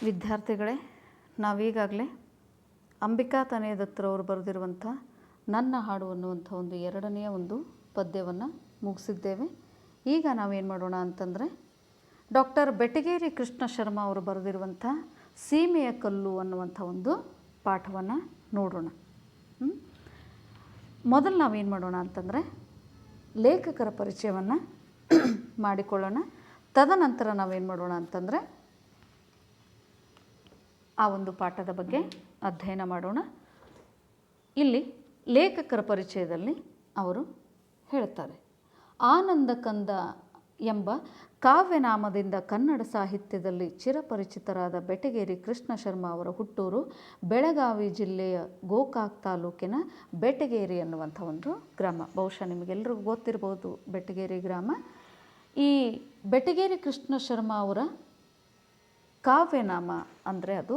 ವಿದ್ಯಾರ್ಥಿಗಳೇ, ನಾವೀಗಾಗಲೇ ಅಂಬಿಕಾ ತನಯದತ್ತರವರು ಬರೆದಿರುವಂಥ ನನ್ನ ಹಾಡು ಅನ್ನುವಂಥ ಒಂದು ಎರಡನೆಯ ಒಂದು ಪದ್ಯವನ್ನು ಮುಗಿಸಿದ್ದೇವೆ. ಈಗ ನಾವೇನು ಮಾಡೋಣ ಅಂತಂದರೆ ಡಾಕ್ಟರ್ ಬೆಟಗೇರಿ ಕೃಷ್ಣ ಶರ್ಮ ಅವರು ಬರೆದಿರುವಂಥ ಸೀಮೆಯ ಕಲ್ಲು ಅನ್ನುವಂಥ ಒಂದು ಪಾಠವನ್ನು ನೋಡೋಣ. ಮೊದಲು ನಾವೇನು ಮಾಡೋಣ ಅಂತಂದರೆ ಲೇಖಕರ ಪರಿಚಯವನ್ನು ಮಾಡಿಕೊಳ್ಳೋಣ. ತದನಂತರ ನಾವೇನು ಮಾಡೋಣ ಅಂತಂದರೆ ಆ ಒಂದು ಪಾಠದ ಬಗ್ಗೆ ಅಧ್ಯಯನ ಮಾಡೋಣ. ಇಲ್ಲಿ ಲೇಖಕರ ಪರಿಚಯದಲ್ಲಿ ಅವರು ಹೇಳುತ್ತಾರೆ, ಆನಂದ ಕಂದ ಎಂಬ ಕಾವ್ಯನಾಮದಿಂದ ಕನ್ನಡ ಸಾಹಿತ್ಯದಲ್ಲಿ ಚಿರಪರಿಚಿತರಾದ ಬೆಟಗೇರಿ ಕೃಷ್ಣ ಶರ್ಮ ಅವರ ಹುಟ್ಟೂರು ಬೆಳಗಾವಿ ಜಿಲ್ಲೆಯ ಗೋಕಾಕ್ ತಾಲೂಕಿನ ಬೆಟಗೇರಿ ಅನ್ನುವಂಥ ಒಂದು ಗ್ರಾಮ. ಬಹುಶಃ ನಿಮಗೆಲ್ಲರಿಗೂ ಗೊತ್ತಿರ್ಬೋದು ಬೆಟಗೇರಿ ಗ್ರಾಮ. ಈ ಬೆಟಗೇರಿ ಕೃಷ್ಣ ಶರ್ಮ ಅವರ ಕಾವ್ಯನಾಮ ಅಂದರೆ ಅದು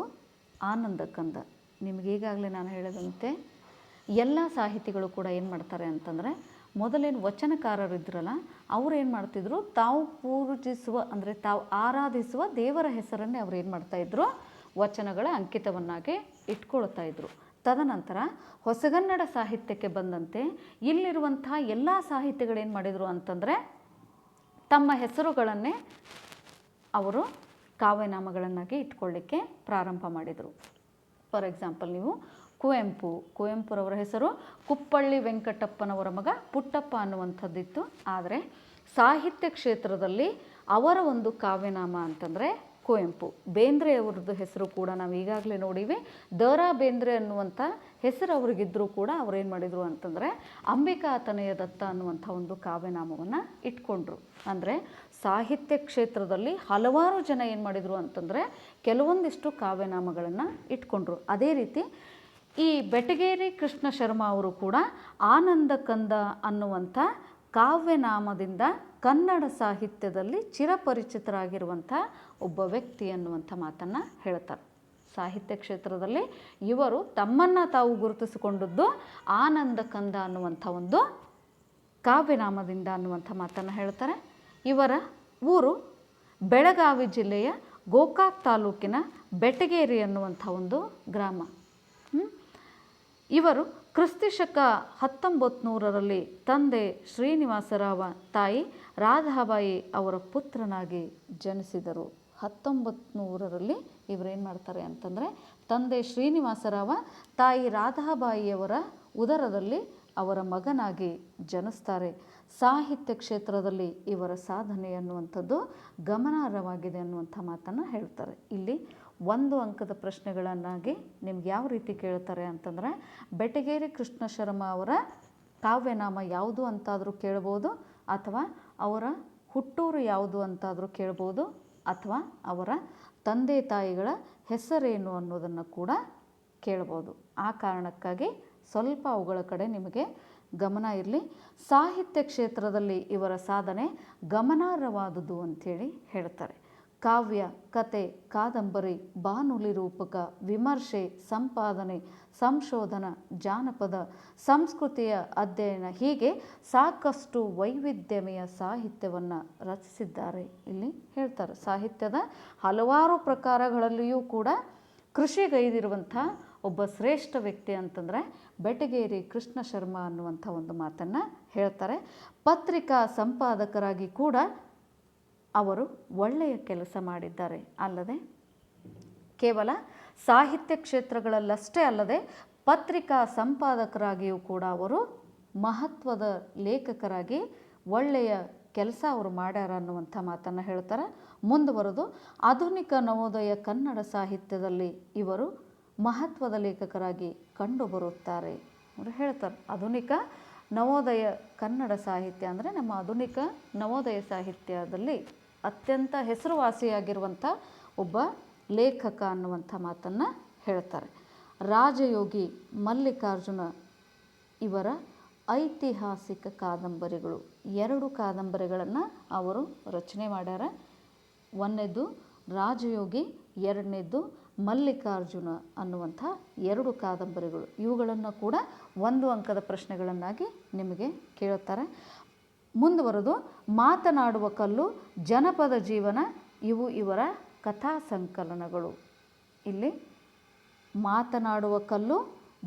ಆನಂದ ಕಂದ. ನಿಮಗೀಗಾಗಲೇ ನಾನು ಹೇಳಿದಂತೆ ಎಲ್ಲ ಸಾಹಿತಿಗಳು ಕೂಡ ಏನು ಮಾಡ್ತಾರೆ ಅಂತಂದರೆ, ಮೊದಲೇನು ವಚನಕಾರರಿದ್ರಲ್ಲ ಅವರು ಏನು ಮಾಡ್ತಿದ್ರು, ತಾವು ಪೂಜಿಸುವ ಅಂದರೆ ತಾವು ಆರಾಧಿಸುವ ದೇವರ ಹೆಸರನ್ನೇ ಅವ್ರು ಏನು ಮಾಡ್ತಾಯಿದ್ರು, ವಚನಗಳ ಅಂಕಿತವನ್ನಾಗಿ ಇಟ್ಕೊಳ್ತಾ ಇದ್ರು. ತದನಂತರ ಹೊಸಗನ್ನಡ ಸಾಹಿತ್ಯಕ್ಕೆ ಬಂದಂತೆ ಇಲ್ಲಿರುವಂಥ ಎಲ್ಲ ಸಾಹಿತಿಗಳೇನು ಮಾಡಿದರು ಅಂತಂದರೆ ತಮ್ಮ ಹೆಸರುಗಳನ್ನೇ ಅವರು ಕಾವ್ಯನಾಮಗಳನ್ನಾಗಿ ಇಟ್ಕೊಳ್ಳಿಕ್ಕೆ ಪ್ರಾರಂಭ ಮಾಡಿದರು. ಫಾರ್ ಎಕ್ಸಾಂಪಲ್ ನೀವು ಕುವೆಂಪುರವರ ಹೆಸರು ಕುಪ್ಪಳ್ಳಿ ವೆಂಕಟಪ್ಪನವರ ಮಗ ಪುಟ್ಟಪ್ಪ ಅನ್ನುವಂಥದ್ದಿತ್ತು. ಆದರೆ ಸಾಹಿತ್ಯ ಕ್ಷೇತ್ರದಲ್ಲಿ ಅವರ ಒಂದು ಕಾವ್ಯನಾಮ ಅಂತಂದರೆ ಕುವೆಂಪು. ಬೇಂದ್ರೆಯವರದ್ದು ಹೆಸರು ಕೂಡ ನಾವು ಈಗಾಗಲೇ ನೋಡಿವಿ. ದ.ರಾ. ಬೇಂದ್ರೆ ಅನ್ನುವಂಥ ಹೆಸರು ಅವ್ರಿಗಿದ್ದರೂ ಕೂಡ ಅವ್ರೇನು ಮಾಡಿದರು ಅಂತಂದರೆ ಅಂಬಿಕಾ ತನಯದತ್ತ ಅನ್ನುವಂಥ ಒಂದು ಕಾವ್ಯನಾಮವನ್ನು ಇಟ್ಕೊಂಡ್ರು. ಅಂದರೆ ಸಾಹಿತ್ಯ ಕ್ಷೇತ್ರದಲ್ಲಿ ಹಲವಾರು ಜನ ಏನು ಮಾಡಿದರು ಅಂತಂದರೆ ಕೆಲವೊಂದಿಷ್ಟು ಕಾವ್ಯನಾಮಗಳನ್ನು ಇಟ್ಕೊಂಡ್ರು. ಅದೇ ರೀತಿ ಈ ಬೆಟಗೇರಿ ಕೃಷ್ಣ ಶರ್ಮ ಅವರು ಕೂಡ ಆನಂದ ಕಂದ ಅನ್ನುವಂಥ ಕಾವ್ಯನಾಮದಿಂದ ಕನ್ನಡ ಸಾಹಿತ್ಯದಲ್ಲಿ ಚಿರಪರಿಚಿತರಾಗಿರುವಂಥ ಒಬ್ಬ ವ್ಯಕ್ತಿ ಅನ್ನುವಂಥ ಮಾತನ್ನು ಹೇಳ್ತಾರೆ. ಸಾಹಿತ್ಯ ಕ್ಷೇತ್ರದಲ್ಲಿ ಇವರು ತಮ್ಮನ್ನು ತಾವು ಗುರುತಿಸಿಕೊಂಡದ್ದು ಆನಂದ ಕಂದ ಅನ್ನುವಂಥ ಒಂದು ಕಾವ್ಯನಾಮದಿಂದ ಅನ್ನುವಂಥ ಮಾತನ್ನು ಹೇಳ್ತಾರೆ. ಇವರ ಊರು ಬೆಳಗಾವಿ ಜಿಲ್ಲೆಯ ಗೋಕಾಕ್ ತಾಲೂಕಿನ ಬೆಟಗೇರಿ ಅನ್ನುವಂಥ ಒಂದು ಗ್ರಾಮ. ಇವರು ಕ್ರಿಸ್ತಿಶಕ 1900ರಲ್ಲಿ ತಂದೆ ಶ್ರೀನಿವಾಸರಾವ, ತಾಯಿ ರಾಧಾಬಾಯಿ ಅವರ ಪುತ್ರನಾಗಿ ಜನಿಸಿದರು. 1900ರಲ್ಲಿ ಇವರೇನು ಮಾಡ್ತಾರೆ ಅಂತಂದರೆ ತಂದೆ ಶ್ರೀನಿವಾಸರಾವ, ತಾಯಿ ರಾಧಾಬಾಯಿಯವರ ಉದರದಲ್ಲಿ ಅವರ ಮಗನಾಗಿ ಜನಿಸ್ತಾರೆ. ಸಾಹಿತ್ಯ ಕ್ಷೇತ್ರದಲ್ಲಿ ಇವರ ಸಾಧನೆ ಅನ್ನುವಂಥದ್ದು ಗಮನಾರ್ಹವಾಗಿದೆ ಅನ್ನುವಂಥ ಮಾತನ್ನು ಹೇಳ್ತಾರೆ. ಇಲ್ಲಿ 1 ಅಂಕದ ಪ್ರಶ್ನೆಗಳನ್ನಾಗಿ ನಿಮ್ಗೆ ಯಾವ ರೀತಿ ಕೇಳ್ತಾರೆ ಅಂತಂದರೆ, ಬೆಟಗೇರಿ ಕೃಷ್ಣ ಶರ್ಮ ಅವರ ಕಾವ್ಯನಾಮ ಯಾವುದು ಅಂತಾದರೂ ಕೇಳ್ಬೋದು, ಅಥವಾ ಅವರ ಹುಟ್ಟೂರು ಯಾವುದು ಅಂತಾದರೂ ಕೇಳ್ಬೋದು, ಅಥವಾ ಅವರ ತಂದೆ ತಾಯಿಗಳ ಹೆಸರೇನು ಅನ್ನೋದನ್ನು ಕೂಡ ಕೇಳ್ಬೋದು. ಆ ಕಾರಣಕ್ಕಾಗಿ ಸ್ವಲ್ಪ ಅವುಗಳ ಕಡೆ ನಿಮಗೆ ಗಮನ ಇರಲಿ. ಸಾಹಿತ್ಯ ಕ್ಷೇತ್ರದಲ್ಲಿ ಇವರ ಸಾಧನೆ ಗಮನಾರ್ಹವಾದುದು ಅಂಥೇಳಿ ಹೇಳ್ತಾರೆ. ಕಾವ್ಯ, ಕತೆ, ಕಾದಂಬರಿ, ಬಾನುಲಿ ರೂಪಕ, ವಿಮರ್ಶೆ, ಸಂಪಾದನೆ, ಸಂಶೋಧನ, ಜಾನಪದ, ಸಂಸ್ಕೃತಿಯ ಅಧ್ಯಯನ, ಹೀಗೆ ಸಾಕಷ್ಟು ವೈವಿಧ್ಯಮಯ ಸಾಹಿತ್ಯವನ್ನು ರಚಿಸಿದ್ದಾರೆ. ಇಲ್ಲಿ ಹೇಳ್ತಾರೆ ಸಾಹಿತ್ಯದ ಹಲವಾರು ಪ್ರಕಾರಗಳಲ್ಲಿಯೂ ಕೂಡ ಕೃಷಿಗೈದಿರುವಂಥ ಒಬ್ಬ ಶ್ರೇಷ್ಠ ವ್ಯಕ್ತಿ ಅಂತಂದರೆ ಬೆಟಗೇರಿ ಕೃಷ್ಣ ಶರ್ಮ ಅನ್ನುವಂಥ ಒಂದು ಮಾತನ್ನು ಹೇಳ್ತಾರೆ. ಪತ್ರಿಕಾ ಸಂಪಾದಕರಾಗಿ ಕೂಡ ಅವರು ಒಳ್ಳೆಯ ಕೆಲಸ ಮಾಡಿದ್ದಾರೆ. ಅಲ್ಲದೆ ಕೇವಲ ಸಾಹಿತ್ಯ ಕ್ಷೇತ್ರಗಳಲ್ಲಷ್ಟೇ ಅಲ್ಲದೆ ಪತ್ರಿಕಾ ಸಂಪಾದಕರಾಗಿಯೂ ಕೂಡ ಅವರು ಮಹತ್ವದ ಲೇಖಕರಾಗಿ ಒಳ್ಳೆಯ ಕೆಲಸ ಅವರು ಮಾಡ್ಯಾರ ಅನ್ನುವಂಥ ಮಾತನ್ನು ಹೇಳ್ತಾರೆ. ಮುಂದುವರೆದು ಆಧುನಿಕ ನವೋದಯ ಕನ್ನಡ ಸಾಹಿತ್ಯದಲ್ಲಿ ಇವರು ಮಹತ್ವದ ಲೇಖಕರಾಗಿ ಕಂಡುಬರುತ್ತಾರೆ ಅವರು ಹೇಳ್ತಾರೆ. ಆಧುನಿಕ ನವೋದಯ ಕನ್ನಡ ಸಾಹಿತ್ಯ ಅಂದರೆ ನಮ್ಮ ಆಧುನಿಕ ನವೋದಯ ಸಾಹಿತ್ಯದಲ್ಲಿ ಅತ್ಯಂತ ಹೆಸರುವಾಸಿಯಾಗಿರುವಂಥ ಒಬ್ಬ ಲೇಖಕ ಅನ್ನುವಂಥ ಮಾತನ್ನು ಹೇಳ್ತಾರೆ. ರಾಜಯೋಗಿ ಮಲ್ಲಿಕಾರ್ಜುನ ಇವರ ಐತಿಹಾಸಿಕ ಕಾದಂಬರಿಗಳು 2 ಕಾದಂಬರಿಗಳನ್ನು ಅವರು ರಚನೆ ಮಾಡ್ಯಾರ. 1ನೇದು ರಾಜಯೋಗಿ, 2ನೇದು ಮಲ್ಲಿಕಾರ್ಜುನ ಅನ್ನುವಂಥ 2 ಕಾದಂಬರಿಗಳು. ಇವುಗಳನ್ನು ಕೂಡ 1 ಅಂಕದ ಪ್ರಶ್ನೆಗಳನ್ನಾಗಿ ನಿಮಗೆ ಕೇಳುತ್ತಾರೆ. ಮುಂದುವರೆದು ಮಾತನಾಡುವ ಕಲ್ಲು, ಜನಪದ ಜೀವನ, ಇವು ಇವರ ಕಥಾ ಸಂಕಲನಗಳು. ಇಲ್ಲಿ ಮಾತನಾಡುವ ಕಲ್ಲು,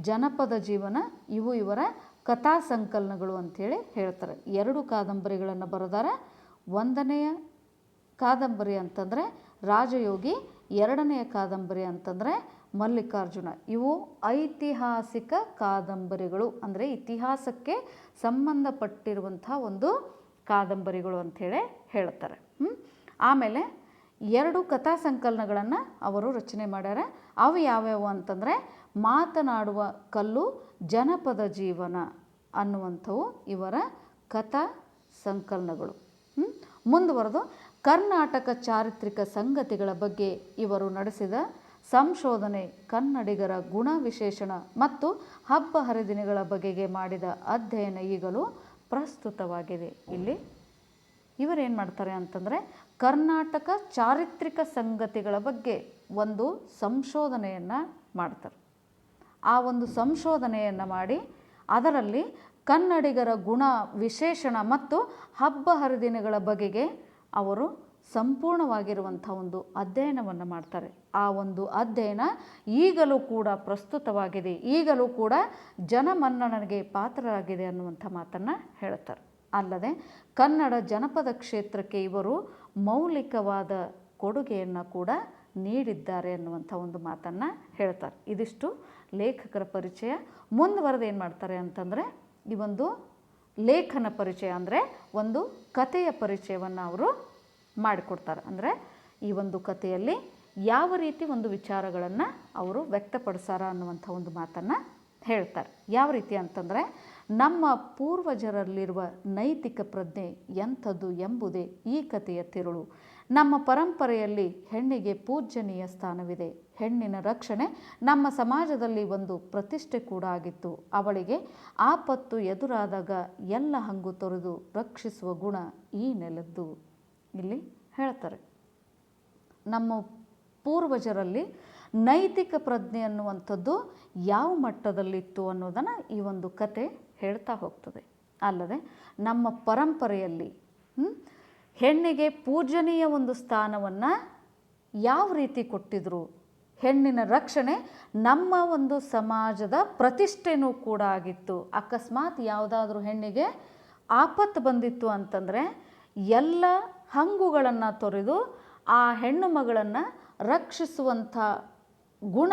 ಜನಪದ ಜೀವನ ಇವು ಇವರ ಕಥಾ ಸಂಕಲನಗಳು ಅಂಥೇಳಿ ಹೇಳ್ತಾರೆ. 2 ಕಾದಂಬರಿಗಳನ್ನು ಬರೆದಾರೆ. 1ನೆಯ ಕಾದಂಬರಿ ಅಂತಂದರೆ ರಾಜಯೋಗಿ, 2ನೆಯ ಕಾದಂಬರಿ ಅಂತಂದರೆ ಮಲ್ಲಿಕಾರ್ಜುನ. ಇವು ಐತಿಹಾಸಿಕ ಕಾದಂಬರಿಗಳು, ಅಂದರೆ ಇತಿಹಾಸಕ್ಕೆ ಸಂಬಂಧಪಟ್ಟಿರುವಂಥ ಒಂದು ಕಾದಂಬರಿಗಳು ಅಂಥೇಳಿ ಹೇಳ್ತಾರೆ. ಆಮೇಲೆ 2 ಕಥಾ ಸಂಕಲನಗಳನ್ನು ಅವರು ರಚನೆ ಮಾಡ್ಯಾರ. ಅವು ಯಾವ್ಯಾವು ಅಂತಂದರೆ ಮಾತನಾಡುವ ಕಲ್ಲು, ಜನಪದ ಜೀವನ ಅನ್ನುವಂಥವು ಇವರ ಕಥಾ ಸಂಕಲನಗಳು. ಮುಂದುವರೆದು ಕರ್ನಾಟಕ ಚಾರಿತ್ರಿಕ ಸಂಗತಿಗಳ ಬಗ್ಗೆ ಇವರು ನಡೆಸಿದ ಸಂಶೋಧನೆ, ಕನ್ನಡಿಗರ ಗುಣ ವಿಶೇಷಣ ಮತ್ತು ಹಬ್ಬ ಹರಿದಿನಗಳ ಬಗೆಗೆ ಮಾಡಿದ ಅಧ್ಯಯನ ಈಗಲೂ ಪ್ರಸ್ತುತವಾಗಿದೆ. ಇಲ್ಲಿ ಇವರೇನು ಮಾಡ್ತಾರೆ ಅಂತಂದರೆ ಕರ್ನಾಟಕ ಚಾರಿತ್ರಿಕ ಸಂಗತಿಗಳ ಬಗ್ಗೆ ಒಂದು ಸಂಶೋಧನೆಯನ್ನು ಮಾಡ್ತಾರೆ. ಆ ಒಂದು ಸಂಶೋಧನೆಯನ್ನು ಮಾಡಿ ಅದರಲ್ಲಿ ಕನ್ನಡಿಗರ ಗುಣ ವಿಶೇಷಣ ಮತ್ತು ಹಬ್ಬ ಹರಿದಿನಗಳ ಬಗೆಗೆ ಅವರು ಸಂಪೂರ್ಣವಾಗಿರುವಂಥ ಒಂದು ಅಧ್ಯಯನವನ್ನು ಮಾಡ್ತಾರೆ. ಆ ಒಂದು ಅಧ್ಯಯನ ಈಗಲೂ ಕೂಡ ಪ್ರಸ್ತುತವಾಗಿದೆ, ಈಗಲೂ ಕೂಡ ಜನಮನ್ನಣೆಗೆ ಪಾತ್ರರಾಗಿದೆ ಅನ್ನುವಂಥ ಮಾತನ್ನು ಹೇಳ್ತಾರೆ. ಅಲ್ಲದೆ ಕನ್ನಡ ಜನಪದ ಕ್ಷೇತ್ರಕ್ಕೆ ಇವರು ಮೌಲಿಕವಾದ ಕೊಡುಗೆಯನ್ನು ಕೂಡ ನೀಡಿದ್ದಾರೆ ಅನ್ನುವಂಥ ಒಂದು ಮಾತನ್ನು ಹೇಳ್ತಾರೆ. ಇದಿಷ್ಟು ಲೇಖಕರ ಪರಿಚಯ. ಮುಂದುವರೆದು ಏನು ಮಾಡ್ತಾರೆ ಅಂತಂದರೆ ಈ ಒಂದು ಲೇಖನ ಪರಿಚಯ ಅಂದರೆ ಒಂದು ಕಥೆಯ ಪರಿಚಯವನ್ನು ಅವರು ಮಾಡಿಕೊಡ್ತಾರೆ. ಅಂದರೆ ಈ ಒಂದು ಕಥೆಯಲ್ಲಿ ಯಾವ ರೀತಿ ಒಂದು ವಿಚಾರಗಳನ್ನು ಅವರು ವ್ಯಕ್ತಪಡಿಸಾರ ಅನ್ನುವಂಥ ಒಂದು ಮಾತನ್ನು ಹೇಳ್ತಾರೆ. ಯಾವ ರೀತಿ ಅಂತಂದರೆ ನಮ್ಮ ಪೂರ್ವಜರಲ್ಲಿರುವ ನೈತಿಕ ಪ್ರಜ್ಞೆ ಎಂಥದ್ದು ಎಂಬುದೇ ಈ ಕಥೆಯ ತಿರುಳು. ನಮ್ಮ ಪರಂಪರೆಯಲ್ಲಿ ಹೆಣ್ಣಿಗೆ ಪೂಜ್ಯನೀಯ ಸ್ಥಾನವಿದೆ. ಹೆಣ್ಣಿನ ರಕ್ಷಣೆ ನಮ್ಮ ಸಮಾಜದಲ್ಲಿ ಒಂದು ಪ್ರತಿಷ್ಠೆ ಕೂಡ ಆಗಿತ್ತು. ಅವಳಿಗೆ ಆಪತ್ತು ಎದುರಾದಾಗ ಎಲ್ಲ ಹಂಗು ತೊರೆದು ರಕ್ಷಿಸುವ ಗುಣ ಈ ನೆಲದ್ದು. ಇಲ್ಲಿ ಹೇಳ್ತಾರೆ ನಮ್ಮ ಪೂರ್ವಜರಲ್ಲಿ ನೈತಿಕ ಪ್ರಜ್ಞೆ ಅನ್ನುವಂಥದ್ದು ಯಾವ ಮಟ್ಟದಲ್ಲಿತ್ತು ಅನ್ನೋದನ್ನು ಈ ಒಂದು ಕತೆ ಹೇಳ್ತಾ ಹೋಗ್ತದೆ. ಅಲ್ಲದೆ ನಮ್ಮ ಪರಂಪರೆಯಲ್ಲಿ ಹೆಣ್ಣಿಗೆ ಪೂಜನೀಯ ಒಂದು ಸ್ಥಾನವನ್ನು ಯಾವ ರೀತಿ ಕೊಟ್ಟಿದ್ರು, ಹೆಣ್ಣಿನ ರಕ್ಷಣೆ ನಮ್ಮ ಒಂದು ಸಮಾಜದ ಪ್ರತಿಷ್ಠೆನೂ ಕೂಡ ಆಗಿತ್ತು. ಅಕಸ್ಮಾತ್ ಯಾವುದಾದ್ರೂ ಹೆಣ್ಣಿಗೆ ಆಪತ್ತು ಬಂದಿತ್ತು ಅಂತಂದರೆ ಎಲ್ಲ ಹಂಗುಗಳನ್ನು ತೊರೆದು ಆ ಹೆಣ್ಣು ಮಗಳನ್ನು ರಕ್ಷಿಸುವಂಥ ಗುಣ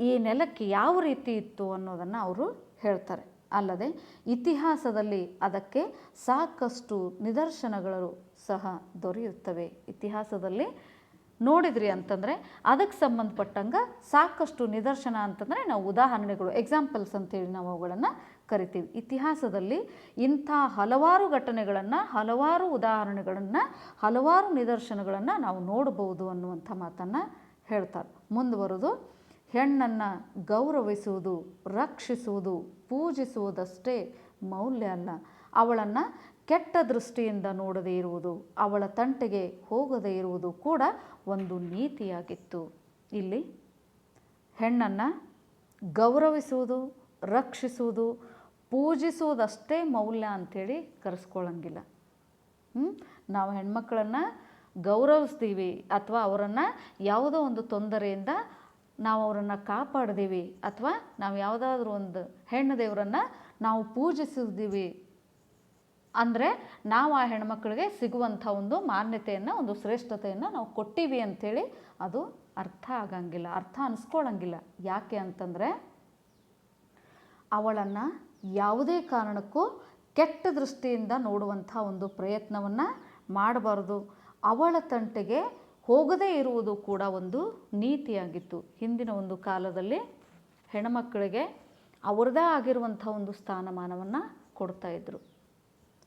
ಈ ನೆಲಕ್ಕೆ ಯಾವ ರೀತಿ ಇತ್ತು ಅನ್ನೋದನ್ನು ಅವರು ಹೇಳ್ತಾರೆ. ಅಲ್ಲದೆ ಇತಿಹಾಸದಲ್ಲಿ ಅದಕ್ಕೆ ಸಾಕಷ್ಟು ನಿದರ್ಶನಗಳು ಸಹ ದೊರೆಯುತ್ತವೆ. ಇತಿಹಾಸದಲ್ಲಿ ನೋಡಿದ್ರಿ ಅಂತಂದರೆ ಅದಕ್ಕೆ ಸಂಬಂಧಪಟ್ಟಂಗೆ ಸಾಕಷ್ಟು ನಿದರ್ಶನ ಅಂತಂದರೆ ನಾವು ಉದಾಹರಣೆಗಳು, ಎಕ್ಸಾಂಪಲ್ಸ್ ಅಂತೇಳಿ ನಾವು ಅವುಗಳನ್ನು ಕರಿತೀವಿ. ಇತಿಹಾಸದಲ್ಲಿ ಇಂಥ ಹಲವಾರು ಘಟನೆಗಳನ್ನು, ಹಲವಾರು ಉದಾಹರಣೆಗಳನ್ನು, ಹಲವಾರು ನಿದರ್ಶನಗಳನ್ನು ನಾವು ನೋಡಬಹುದು ಅನ್ನುವಂಥ ಮಾತನ್ನು ಹೇಳ್ತಾರೆ. ಮುಂದುವರೆದು ಹೆಣ್ಣನ್ನು ಗೌರವಿಸುವುದು, ರಕ್ಷಿಸುವುದು, ಪೂಜಿಸುವುದಷ್ಟೇ ಮೌಲ್ಯ ಅಲ್ಲ, ಅವಳನ್ನು ಕೆಟ್ಟ ದೃಷ್ಟಿಯಿಂದ ನೋಡದೇ ಇರುವುದು, ಅವಳ ತಂಟೆಗೆ ಹೋಗದೇ ಇರುವುದು ಕೂಡ ಒಂದು ನೀತಿಯಾಗಿತ್ತು. ಇಲ್ಲಿ ಹೆಣ್ಣನ್ನು ಗೌರವಿಸುವುದು, ರಕ್ಷಿಸುವುದು, ಪೂಜಿಸುವುದಷ್ಟೇ ಮೌಲ್ಯ ಅಂಥೇಳಿ ಕರೆಸ್ಕೊಳ್ಳಂಗಿಲ್ಲ. ನಾವು ಹೆಣ್ಮಕ್ಳನ್ನು ಗೌರವಿಸ್ತೀವಿ ಅಥವಾ ಅವರನ್ನು ಯಾವುದೋ ಒಂದು ತೊಂದರೆಯಿಂದ ನಾವು ಅವರನ್ನು ಕಾಪಾಡ್ತೀವಿ ಅಥವಾ ನಾವು ಯಾವುದಾದ್ರೂ ಒಂದು ಹೆಣ್ಣು ದೇವರನ್ನು ನಾವು ಪೂಜಿಸಿದ್ದೀವಿ ಅಂದರೆ ನಾವು ಆ ಹೆಣ್ಮಕ್ಳಿಗೆ ಸಿಗುವಂಥ ಒಂದು ಮಾನ್ಯತೆಯನ್ನು, ಒಂದು ಶ್ರೇಷ್ಠತೆಯನ್ನು ನಾವು ಕೊಟ್ಟಿವಿ ಅಂಥೇಳಿ ಅದು ಅರ್ಥ ಆಗಂಗಿಲ್ಲ, ಅರ್ಥ ಅನಿಸ್ಕೊಳ್ಳಂಗಿಲ್ಲ. ಯಾಕೆ ಅಂತಂದರೆ ಅವಳನ್ನು ಯಾವುದೇ ಕಾರಣಕ್ಕೂ ಕೆಟ್ಟ ದೃಷ್ಟಿಯಿಂದ ನೋಡುವಂಥ ಒಂದು ಪ್ರಯತ್ನವನ್ನು ಮಾಡಬಾರ್ದು. ಅವಳ ತಂಟೆಗೆ ಹೋಗದೇ ಇರುವುದು ಕೂಡ ಒಂದು ನೀತಿಯಾಗಿತ್ತು. ಹಿಂದಿನ ಒಂದು ಕಾಲದಲ್ಲಿ ಹೆಣ್ಮಕ್ಕಳಿಗೆ ಅವ್ರದ್ದೇ ಆಗಿರುವಂಥ ಒಂದು ಸ್ಥಾನಮಾನವನ್ನು ಕೊಡ್ತಾಯಿದ್ರು.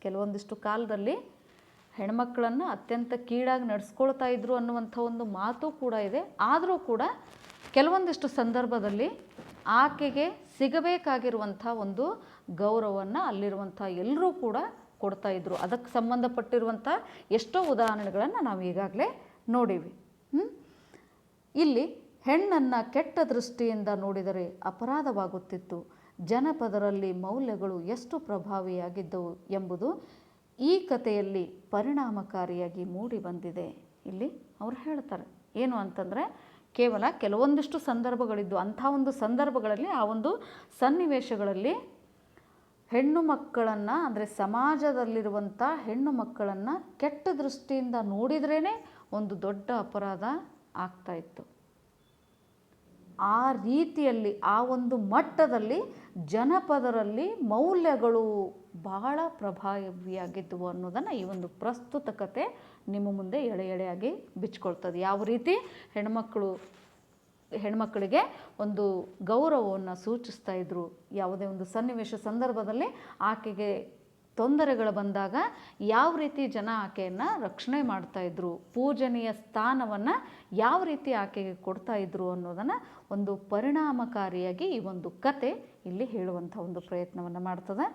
ಕೆಲವೊಂದಿಷ್ಟು ಕಾಲದಲ್ಲಿ ಹೆಣ್ಮಕ್ಕಳನ್ನು ಅತ್ಯಂತ ಕೀಳಾಗಿ ನಡೆಸ್ಕೊಳ್ತಾ ಇದ್ರು ಅನ್ನುವಂಥ ಒಂದು ಮಾತು ಕೂಡ ಇದೆ. ಆದರೂ ಕೂಡ ಕೆಲವೊಂದಿಷ್ಟು ಸಂದರ್ಭದಲ್ಲಿ ಆಕೆಗೆ ಸಿಗಬೇಕಾಗಿರುವಂಥ ಒಂದು ಗೌರವವನ್ನು ಅಲ್ಲಿರುವಂಥ ಎಲ್ಲರೂ ಕೂಡ ಕೊಡ್ತಾಯಿದ್ರು. ಅದಕ್ಕೆ ಸಂಬಂಧಪಟ್ಟಿರುವಂಥ ಎಷ್ಟೋ ಉದಾಹರಣೆಗಳನ್ನು ನಾವು ಈಗಾಗಲೇ ನೋಡೀವಿ. ಇಲ್ಲಿ ಹೆಣ್ಣನ್ನು ಕೆಟ್ಟ ದೃಷ್ಟಿಯಿಂದ ನೋಡಿದರೆ ಅಪರಾಧವಾಗುತ್ತಿತ್ತು. ಜನಪದರಲ್ಲಿ ಮೌಲ್ಯಗಳು ಎಷ್ಟು ಪ್ರಭಾವಿಯಾಗಿದ್ದವು ಎಂಬುದು ಈ ಕಥೆಯಲ್ಲಿ ಪರಿಣಾಮಕಾರಿಯಾಗಿ ಮೂಡಿ ಬಂದಿದೆ. ಇಲ್ಲಿ ಅವರು ಹೇಳ್ತಾರೆ ಏನು ಅಂತಂದರೆ ಕೇವಲ ಕೆಲವೊಂದಿಷ್ಟು ಸಂದರ್ಭಗಳಿದ್ದು ಅಂಥ ಒಂದು ಸಂದರ್ಭಗಳಲ್ಲಿ ಆ ಒಂದು ಸನ್ನಿವೇಶಗಳಲ್ಲಿ ಹೆಣ್ಣು ಮಕ್ಕಳನ್ನು ಅಂದರೆ ಸಮಾಜದಲ್ಲಿರುವಂಥ ಹೆಣ್ಣು ಮಕ್ಕಳನ್ನು ಕೆಟ್ಟ ದೃಷ್ಟಿಯಿಂದ ನೋಡಿದ್ರೇ ಒಂದು ದೊಡ್ಡ ಅಪರಾಧ ಆಗ್ತಾಯಿತ್ತು. ಆ ರೀತಿಯಲ್ಲಿ ಆ ಒಂದು ಮಟ್ಟದಲ್ಲಿ ಜನಪದರಲ್ಲಿ ಮೌಲ್ಯಗಳು ಬಹಳ ಪ್ರಭಾವಿಯಾಗಿದ್ದವು ಅನ್ನೋದನ್ನು ಈ ಒಂದು ಪ್ರಸ್ತುತ ಕತೆ ನಿಮ್ಮ ಮುಂದೆ ಎಳೆ ಎಳೆಯಾಗಿ ಬಿಚ್ಕೊಳ್ತದೆ. ಯಾವ ರೀತಿ ಹೆಣ್ಮಕ್ಕಳಿಗೆ ಒಂದು ಗೌರವವನ್ನು ಸೂಚಿಸ್ತಾ ಇದ್ದರು, ಯಾವುದೇ ಒಂದು ಸನ್ನಿವೇಶ ಸಂದರ್ಭದಲ್ಲಿ ಆಕೆಗೆ ತೊಂದರೆಗಳು ಬಂದಾಗ ಯಾವ ರೀತಿ ಜನ ಆಕೆಯನ್ನು ರಕ್ಷಣೆ ಮಾಡ್ತಾಯಿದ್ರು, ಪೂಜನೀಯ ಸ್ಥಾನವನ್ನು ಯಾವ ರೀತಿ ಆಕೆಗೆ ಕೊಡ್ತಾಯಿದ್ರು ಅನ್ನೋದನ್ನು ಒಂದು ಪರಿಣಾಮಕಾರಿಯಾಗಿ ಈ ಒಂದು ಕತೆ ಇಲ್ಲಿ ಹೇಳುವಂಥ ಒಂದು ಪ್ರಯತ್ನವನ್ನು ಮಾಡ್ತದೆ.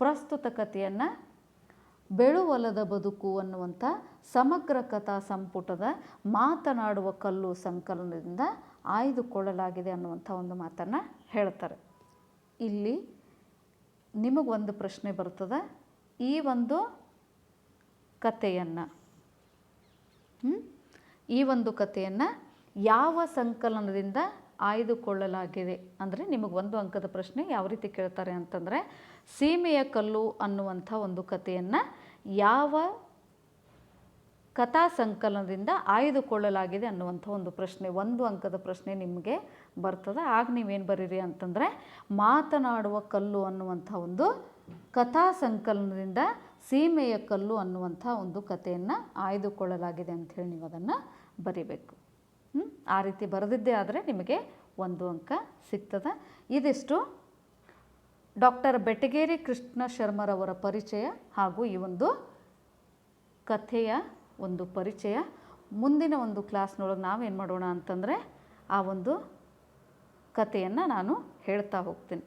ಪ್ರಸ್ತುತ ಕಥೆಯನ್ನು ಬೆಳುವಲದ ಬದುಕು ಅನ್ನುವಂಥ ಸಮಗ್ರ ಕಥಾ ಸಂಪುಟದ ಮಾತನಾಡುವ ಕಲ್ಲು ಸಂಕಲನದಿಂದ ಆಯ್ದುಕೊಳ್ಳಲಾಗಿದೆ ಅನ್ನುವಂಥ ಒಂದು ಮಾತನ್ನು ಹೇಳ್ತಾರೆ. ಇಲ್ಲಿ ನಿಮಗೊಂದು ಪ್ರಶ್ನೆ ಬರ್ತದೆ, ಈ ಒಂದು ಕಥೆಯನ್ನು ಯಾವ ಸಂಕಲನದಿಂದ ಆಯ್ದುಕೊಳ್ಳಲಾಗಿದೆ ಅಂದರೆ ನಿಮಗೆ 1 ಅಂಕದ ಪ್ರಶ್ನೆ ಯಾವ ರೀತಿ ಕೇಳ್ತಾರೆ ಅಂತಂದರೆ, ಸೀಮೆಯ ಕಲ್ಲು ಅನ್ನುವಂಥ ಒಂದು ಕಥೆಯನ್ನು ಯಾವ ಕಥಾ ಸಂಕಲನದಿಂದ ಆಯ್ದುಕೊಳ್ಳಲಾಗಿದೆ ಅನ್ನುವಂಥ ಒಂದು ಪ್ರಶ್ನೆ, 1 ಅಂಕದ ಪ್ರಶ್ನೆ ನಿಮಗೆ ಬರ್ತದೆ. ಆಗ ನೀವೇನು ಬರೀರಿ ಅಂತಂದರೆ, ಮಾತನಾಡುವ ಕಲ್ಲು ಅನ್ನುವಂಥ ಒಂದು ಕಥಾ ಸಂಕಲನದಿಂದ ಸೀಮೆಯ ಕಲ್ಲು ಅನ್ನುವಂಥ ಒಂದು ಕಥೆಯನ್ನು ಆಯ್ದುಕೊಳ್ಳಲಾಗಿದೆ ಅಂಥೇಳಿ ನೀವು ಅದನ್ನು ಬರಿಬೇಕು. ಆ ರೀತಿ ಬರೆದಿದ್ದೇ ಆದರೆ ನಿಮಗೆ 1 ಅಂಕ ಸಿಗ್ತದೆ. ಇದಿಷ್ಟು ಡಾಕ್ಟರ್ ಬೆಟಗೇರಿ ಕೃಷ್ಣ ಶರ್ಮರವರ ಪರಿಚಯ ಹಾಗೂ ಈ ಒಂದು ಕಥೆಯ ಒಂದು ಪರಿಚಯ. ಮುಂದಿನ ಒಂದು ಕ್ಲಾಸ್ನೊಳಗೆ ನಾವೇನು ಮಾಡೋಣ ಅಂತಂದರೆ, ಆ ಒಂದು ಕಥೆಯನ್ನು ನಾನು ಹೇಳ್ತಾ ಹೋಗ್ತೀನಿ.